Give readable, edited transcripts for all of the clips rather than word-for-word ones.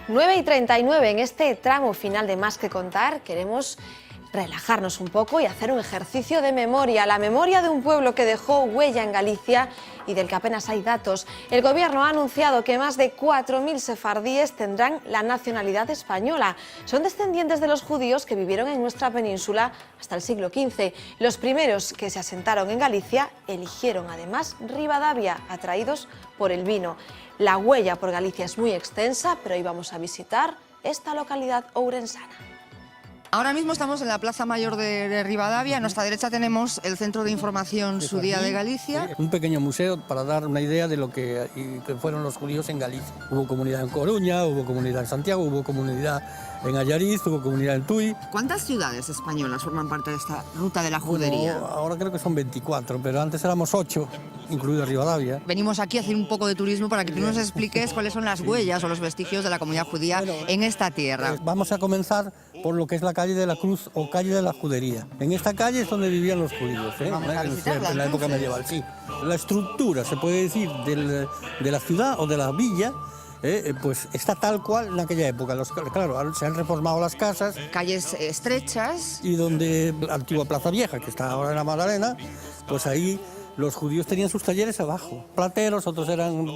9:39, en este tramo final de Más que Contar queremos relajarnos un poco y hacer un ejercicio de memoria, la memoria de un pueblo que dejó huella en Galicia y del que apenas hay datos. El gobierno ha anunciado que más de 4.000 sefardíes tendrán la nacionalidad española. Son descendientes de los judíos que vivieron en nuestra península hasta el siglo XV. Los primeros que se asentaron en Galicia eligieron además Ribadavia, atraídos por el vino. La huella por Galicia es muy extensa, pero hoy vamos a visitar esta localidad ourensana. Ahora mismo estamos en la Plaza Mayor de Ribadavia. A nuestra derecha tenemos el Centro de Información Su Día de Galicia. Un pequeño museo para dar una idea de lo que fueron los judíos en Galicia. Hubo comunidad en Coruña, hubo comunidad en Santiago, hubo comunidad en Allariz, hubo comunidad en Tui. ¿Cuántas ciudades españolas forman parte de esta ruta de la judería? Bueno, ahora creo que son 24, pero antes éramos 8, incluido Ribadavia. Venimos aquí a hacer un poco de turismo para que tú nos expliques cuáles son las huellas o los vestigios de la comunidad judía en esta tierra. Vamos a comenzar por lo que es la calle de la Cruz o calle de la Judería. En esta calle es donde vivían los judíos, Vamos a visitarla, en la época medieval, sí. La estructura, se puede decir, de la ciudad o de la villa, pues está tal cual en aquella época. Claro, se han reformado las casas. Calles estrechas. Y donde la antigua Plaza Vieja, que está ahora en la Magdalena, pues ahí los judíos tenían sus talleres abajo. Plateros, otros eran,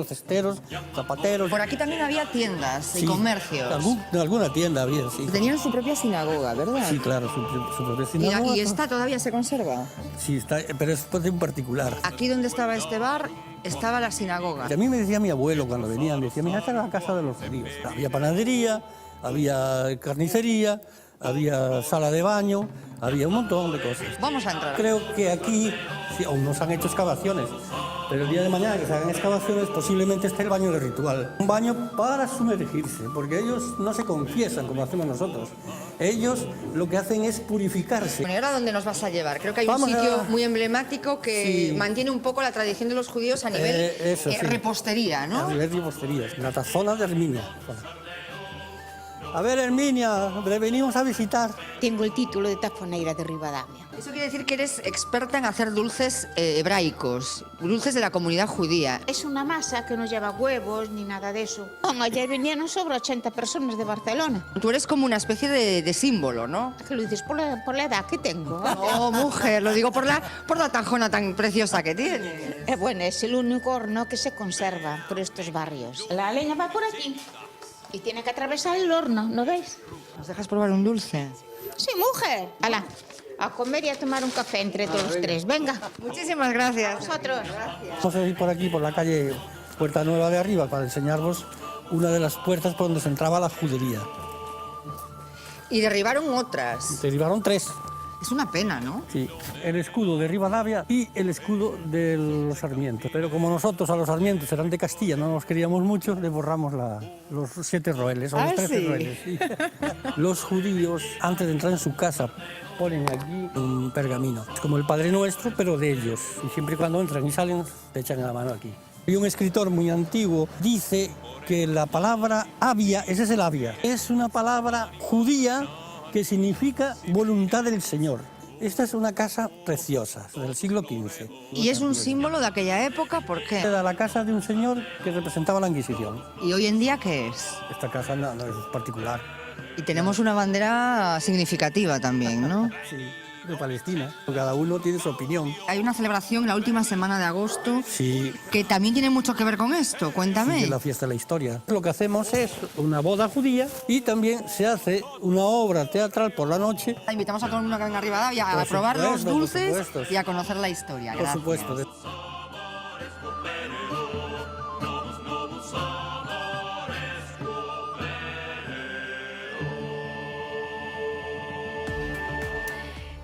cesteros, zapateros. Por aquí también había tiendas y comercios. Alguna tienda había, sí. Tenían su propia sinagoga, ¿verdad? Sí, claro, su propia sinagoga. ¿Y esta todavía se conserva? Sí, está, pero es de un particular. Aquí donde estaba este bar estaba la sinagoga. Y a mí me decía mi abuelo cuando venían, decía, mira, esta era la casa de los judíos. Había panadería, había carnicería, había sala de baño, había un montón de cosas. Vamos a entrar. Creo que aquí, sí, aún no se han hecho excavaciones, pero el día de mañana que se hagan excavaciones posiblemente esté el baño de ritual. Un baño para sumergirse, porque ellos no se confiesan como hacemos nosotros. Ellos lo que hacen es purificarse. Bueno, ¿y ahora dónde nos vas a llevar? Creo que hay un sitio muy emblemático que mantiene un poco la tradición de los judíos a nivel repostería, ¿no? A nivel repostería, la tazona de Herminia. A ver, Herminia, le venimos a visitar. Tengo el título de tafoneira de Ribadavia. Eso quiere decir que eres experta en hacer dulces hebraicos, dulces de la comunidad judía. Es una masa que no lleva huevos ni nada de eso. Ayer vinieron sobre 80 personas de Barcelona. Tú eres como una especie de símbolo, ¿no? ¿Qué lo dices por la edad que tengo? Oh, mujer, lo digo por la tajona tan preciosa que tienes. Bueno, es el único horno que se conserva por estos barrios. La leña va por aquí y tiene que atravesar el horno, ¿no veis? ¿Nos dejas probar un dulce? Sí, mujer. Hala, a comer y a tomar un café entre todos los tres. Venga. Muchísimas gracias. Vosotros. Vamos a ir por aquí, por la calle Puerta Nueva de arriba, para enseñaros una de las puertas por donde se entraba la judería. Y derribaron otras. Derribaron 3. Es una pena, ¿no? Sí, el escudo de Ribadavia y el escudo de los Sarmientos. Pero como nosotros a los Sarmientos eran de Castilla, no nos queríamos mucho, le borramos los 7 roeles, o los 13 roeles. Sí. Los judíos, antes de entrar en su casa, ponen aquí un pergamino. Es como el Padre Nuestro, pero de ellos. Y siempre y cuando entran y salen, te echan la mano aquí. Y un escritor muy antiguo dice que la palabra avia, ese es el avia, es una palabra judía que significa voluntad del Señor. Esta es una casa preciosa, del siglo XV. ¿Y es un símbolo de aquella época? ¿Por qué? Era la casa de un señor que representaba la Inquisición. ¿Y hoy en día qué es? Esta casa no es particular. Y tenemos una bandera significativa también, ¿no? Sí, de Palestina. Cada uno tiene su opinión. Hay una celebración la última semana de agosto que también tiene mucho que ver con esto. Cuéntame. Sí, es la fiesta de la historia. Lo que hacemos es una boda judía y también se hace una obra teatral por la noche. Invitamos a todo el mundo que venga arriba a probar los dulces y a conocer la historia. Por supuesto.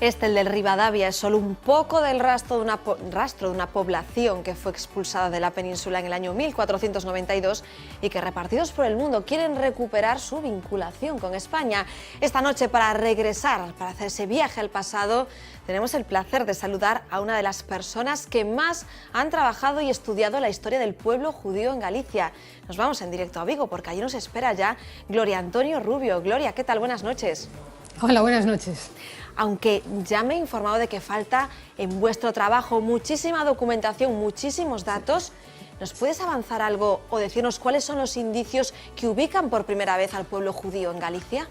El del Ribadavia, es solo un poco del rastro de una población que fue expulsada de la península en el año 1492 y que, repartidos por el mundo, quieren recuperar su vinculación con España. Esta noche, para regresar, para hacer ese viaje al pasado, tenemos el placer de saludar a una de las personas que más han trabajado y estudiado la historia del pueblo judío en Galicia. Nos vamos en directo a Vigo porque allí nos espera ya Gloria Antonio Rubio. Gloria, ¿qué tal? Buenas noches. Hola, buenas noches. Aunque ya me he informado de que falta en vuestro trabajo muchísima documentación, muchísimos datos, ¿Nos puedes avanzar algo o decirnos cuáles son los indicios que ubican por primera vez al pueblo judío en Galicia?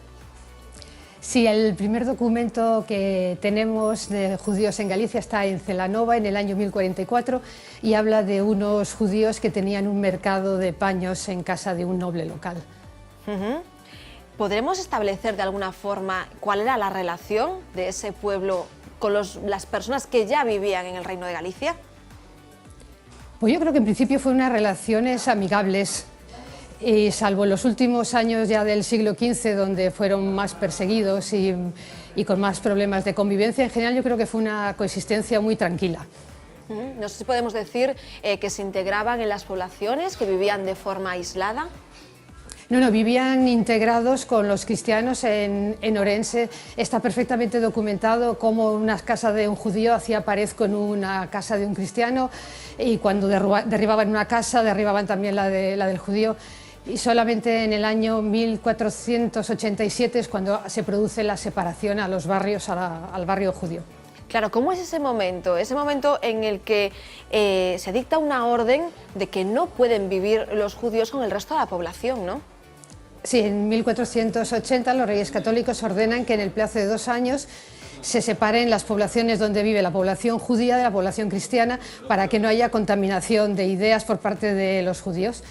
Sí, el primer documento que tenemos de judíos en Galicia está en Celanova, en el año 1044, y habla de unos judíos que tenían un mercado de paños en casa de un noble local. ¿Podremos establecer de alguna forma cuál era la relación de ese pueblo con las personas que ya vivían en el Reino de Galicia? Pues yo creo que en principio fueron unas relaciones amigables. Y salvo en los últimos años ya del siglo XV, donde fueron más perseguidos y con más problemas de convivencia, en general yo creo que fue una coexistencia muy tranquila. No sé si podemos decir que se integraban en las poblaciones, que vivían de forma aislada. No, vivían integrados con los cristianos en Orense. Está perfectamente documentado cómo una casa de un judío hacía pared con una casa de un cristiano, y cuando derribaban una casa, derribaban también la del judío. Y solamente en el año 1487 es cuando se produce la separación a los barrios, al barrio judío. Claro, ¿cómo es ese momento? Ese momento en el que se dicta una orden de que no pueden vivir los judíos con el resto de la población, ¿no? Sí, en 1480 los reyes católicos ordenan que en el plazo de 2 años se separen las poblaciones donde vive la población judía de la población cristiana, para que no haya contaminación de ideas por parte de los judíos.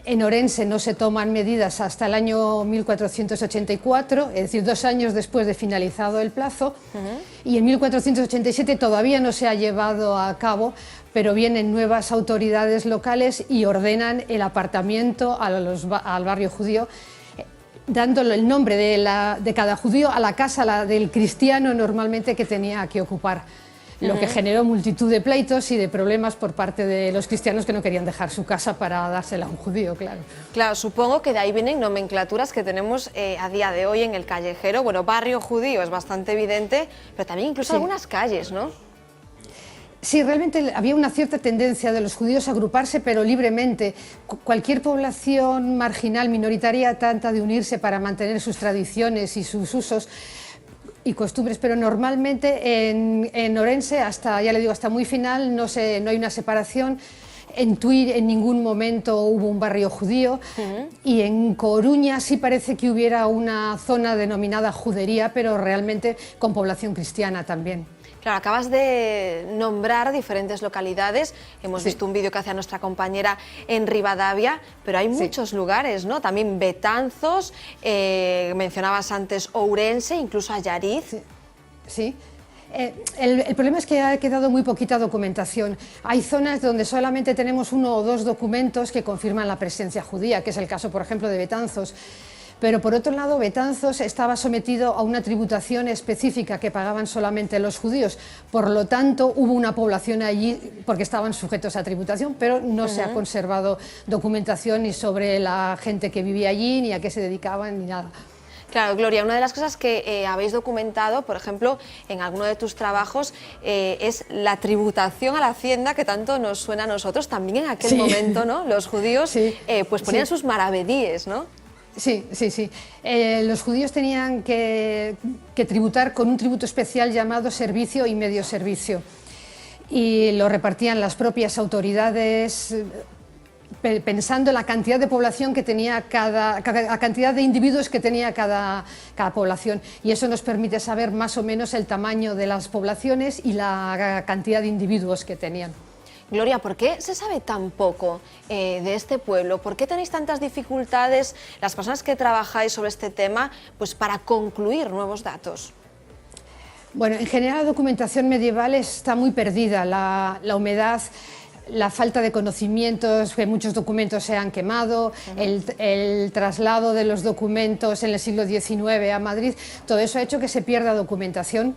En Orense no se toman medidas hasta el año 1484, es decir, 2 años después de finalizado el plazo, y en 1487 todavía no se ha llevado a cabo, pero vienen nuevas autoridades locales y ordenan el apartamiento al barrio judío, dándole el nombre de cada judío a la casa del cristiano normalmente que tenía que ocupar. Lo que generó multitud de pleitos y de problemas por parte de los cristianos que no querían dejar su casa para dársela a un judío, claro. Claro, supongo que de ahí vienen nomenclaturas que tenemos a día de hoy en el callejero. Bueno, barrio judío es bastante evidente, pero también incluso algunas calles, ¿no? Sí, realmente había una cierta tendencia de los judíos a agruparse, pero libremente. Cualquier población marginal, minoritaria, trata de unirse para mantener sus tradiciones y sus usos y costumbres, pero normalmente en Orense, hasta muy final, no hay una separación. En Tui en ningún momento hubo un barrio judío, y en Coruña sí parece que hubiera una zona denominada judería, pero realmente con población cristiana también. Claro, acabas de nombrar diferentes localidades, hemos visto un vídeo que hacía nuestra compañera en Rivadavia, pero hay muchos lugares, ¿no? También Betanzos, mencionabas antes Ourense, incluso Allariz. Sí. El problema es que ha quedado muy poquita documentación. Hay zonas donde solamente tenemos 1 o 2 documentos que confirman la presencia judía, que es el caso, por ejemplo, de Betanzos. Pero por otro lado, Betanzos estaba sometido a una tributación específica que pagaban solamente los judíos, por lo tanto hubo una población allí porque estaban sujetos a tributación, pero no se ha conservado documentación ni sobre la gente que vivía allí, ni a qué se dedicaban, ni nada. Claro, Gloria, una de las cosas que habéis documentado, por ejemplo, en alguno de tus trabajos, es la tributación a la hacienda, que tanto nos suena a nosotros. También en aquel momento, ¿no? Los judíos pues ponían sus maravedíes, ¿no? Sí. Los judíos tenían que tributar con un tributo especial llamado servicio y medio servicio, y lo repartían las propias autoridades pensando en la cantidad de población que tenía la cantidad de individuos que tenía cada población, y eso nos permite saber más o menos el tamaño de las poblaciones y la cantidad de individuos que tenían. Gloria, ¿por qué se sabe tan poco de este pueblo? ¿Por qué tenéis tantas dificultades, las personas que trabajáis sobre este tema, pues para concluir nuevos datos? Bueno, en general la documentación medieval está muy perdida. La humedad, la falta de conocimientos, que muchos documentos se han quemado, el traslado de los documentos en el siglo XIX a Madrid, todo eso ha hecho que se pierda documentación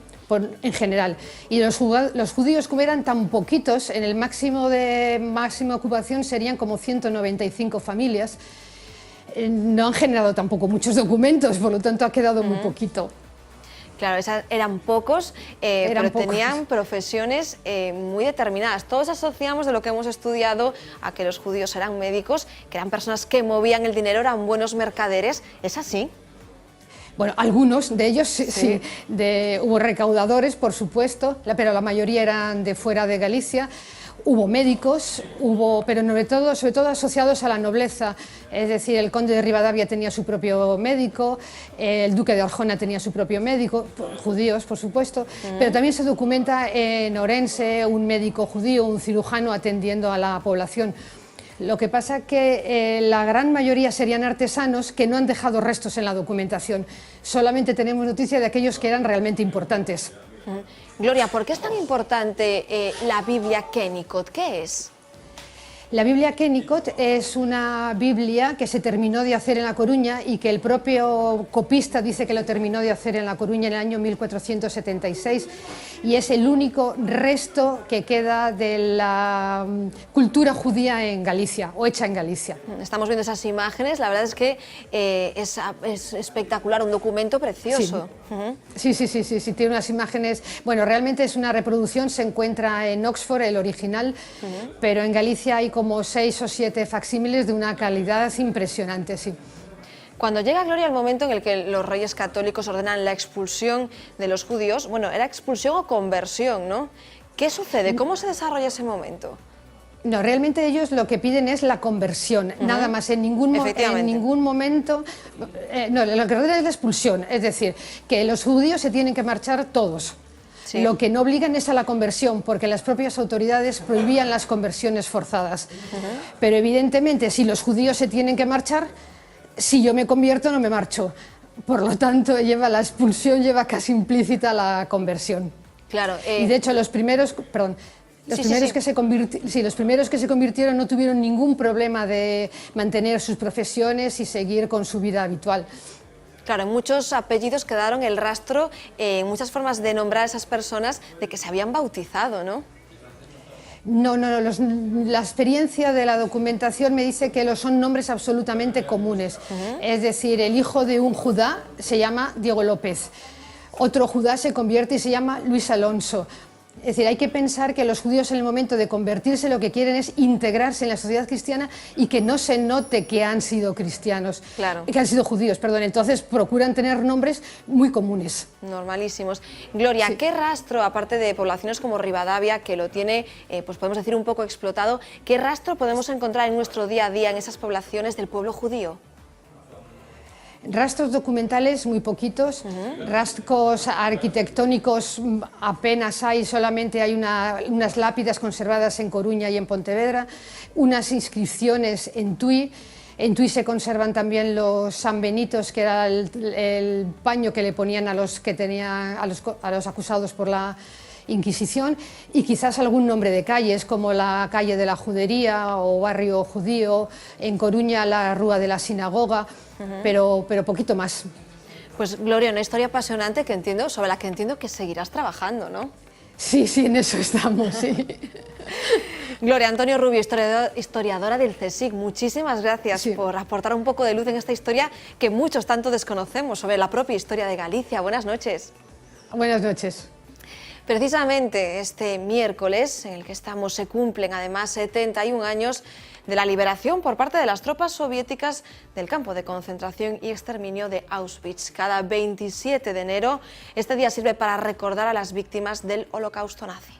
en general. Y los judíos, como eran tan poquitos, en el máxima ocupación serían como 195 familias, no han generado tampoco muchos documentos, por lo tanto ha quedado muy poquito. Claro, eran pocos, pero tenían profesiones muy determinadas. Todos asociamos de lo que hemos estudiado a que los judíos eran médicos, que eran personas que movían el dinero, eran buenos mercaderes. ¿Es así? Bueno, algunos de ellos sí. Hubo recaudadores, por supuesto, pero la mayoría eran de fuera de Galicia. Hubo médicos, pero sobre todo asociados a la nobleza, es decir, el conde de Rivadavia tenía su propio médico, el duque de Arjona tenía su propio médico, judíos por supuesto, pero también se documenta en Orense un médico judío, un cirujano atendiendo a la población. Lo que pasa es que la gran mayoría serían artesanos que no han dejado restos en la documentación, solamente tenemos noticia de aquellos que eran realmente importantes. Gloria, ¿por qué es tan importante la Biblia Kennicott? ¿Qué es? La Biblia Kennicott es una Biblia que se terminó de hacer en La Coruña y que el propio copista dice que lo terminó de hacer en La Coruña en el año 1476 y es el único resto que queda de la cultura judía en Galicia o hecha en Galicia. Estamos viendo esas imágenes, la verdad es que es espectacular, un documento precioso. Sí. Sí, tiene unas imágenes, bueno, realmente es una reproducción, se encuentra en Oxford, el original, pero en Galicia hay como 6 o 7 facsímiles de una calidad impresionante, sí. Cuando llega, Gloria, el momento en el que los reyes católicos ordenan la expulsión de los judíos, bueno, era expulsión o conversión, ¿no? ¿Qué sucede? ¿Cómo se desarrolla ese momento? No, realmente ellos lo que piden es la conversión, nada más, en ningún momento, no, lo que ordena es la expulsión, es decir, que los judíos se tienen que marchar todos. Sí. Lo que no obligan es a la conversión, porque las propias autoridades prohibían las conversiones forzadas. Pero evidentemente, si los judíos se tienen que marchar, si yo me convierto no me marcho. Por lo tanto, la expulsión lleva casi implícita la conversión. Claro. Y de hecho, los primeros que se convirtieron no tuvieron ningún problema de mantener sus profesiones y seguir con su vida habitual. Claro, en muchos apellidos quedaron el rastro, muchas formas de nombrar a esas personas de que se habían bautizado, ¿no? No, la experiencia de la documentación me dice que son nombres absolutamente comunes. Es decir, el hijo de un Judá se llama Diego López, otro Judá se convierte y se llama Luis Alonso. Es decir, hay que pensar que los judíos en el momento de convertirse lo que quieren es integrarse en la sociedad cristiana y que no se note que han sido cristianos, claro. Que han sido judíos, perdón. Entonces procuran tener nombres muy comunes. Normalísimos. Gloria, sí. ¿Qué rastro, aparte de poblaciones como Rivadavia, que lo tiene, pues podemos decir, un poco explotado, qué rastro podemos encontrar en nuestro día a día en esas poblaciones del pueblo judío? Rastros documentales muy poquitos, rasgos arquitectónicos apenas hay, solamente hay unas lápidas conservadas en Coruña y en Pontevedra, unas inscripciones en Tui. En Tui se conservan también los sanbenitos, que era el paño que le ponían a los acusados por la Inquisición, y quizás algún nombre de calles, como la calle de la Judería o barrio judío, en Coruña la Rúa de la Sinagoga, pero poquito más. Pues Gloria, una historia apasionante sobre la que entiendo que seguirás trabajando, ¿no? Sí, en eso estamos, sí. Gloria, Antonio Rubio, historiadora del CSIC, muchísimas gracias por aportar un poco de luz en esta historia que muchos tanto desconocemos sobre la propia historia de Galicia. Buenas noches. Buenas noches. Precisamente este miércoles, en el que estamos, se cumplen además 71 años de la liberación por parte de las tropas soviéticas del campo de concentración y exterminio de Auschwitz. Cada 27 de enero, este día sirve para recordar a las víctimas del Holocausto nazi.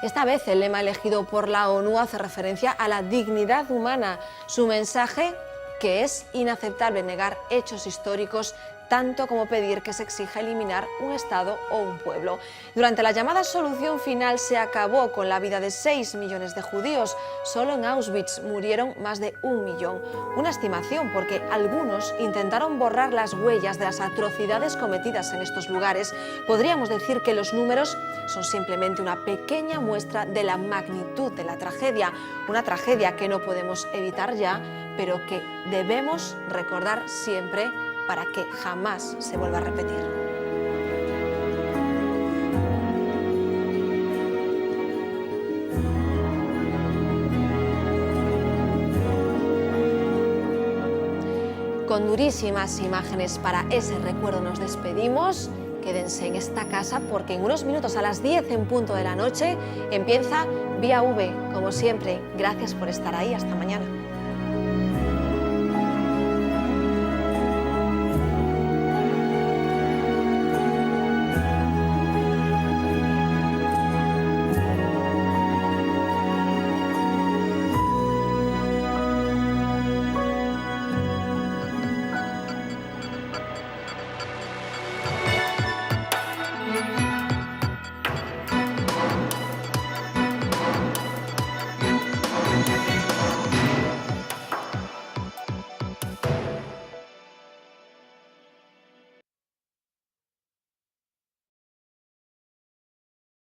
Esta vez el lema elegido por la ONU hace referencia a la dignidad humana. Su mensaje, que es inaceptable negar hechos históricos tanto como pedir que se exija eliminar un Estado o un pueblo. Durante la llamada solución final se acabó con la vida de 6 millones de judíos. Solo en Auschwitz murieron más de 1 millón. Una estimación porque algunos intentaron borrar las huellas de las atrocidades cometidas en estos lugares. Podríamos decir que los números son simplemente una pequeña muestra de la magnitud de la tragedia. Una tragedia que no podemos evitar ya, pero que debemos recordar siempre para que jamás se vuelva a repetir. Con durísimas imágenes para ese recuerdo nos despedimos. Quédense en esta casa porque en unos minutos, a las 10 en punto de la noche, empieza Vía V. Como siempre, gracias por estar ahí. Hasta mañana.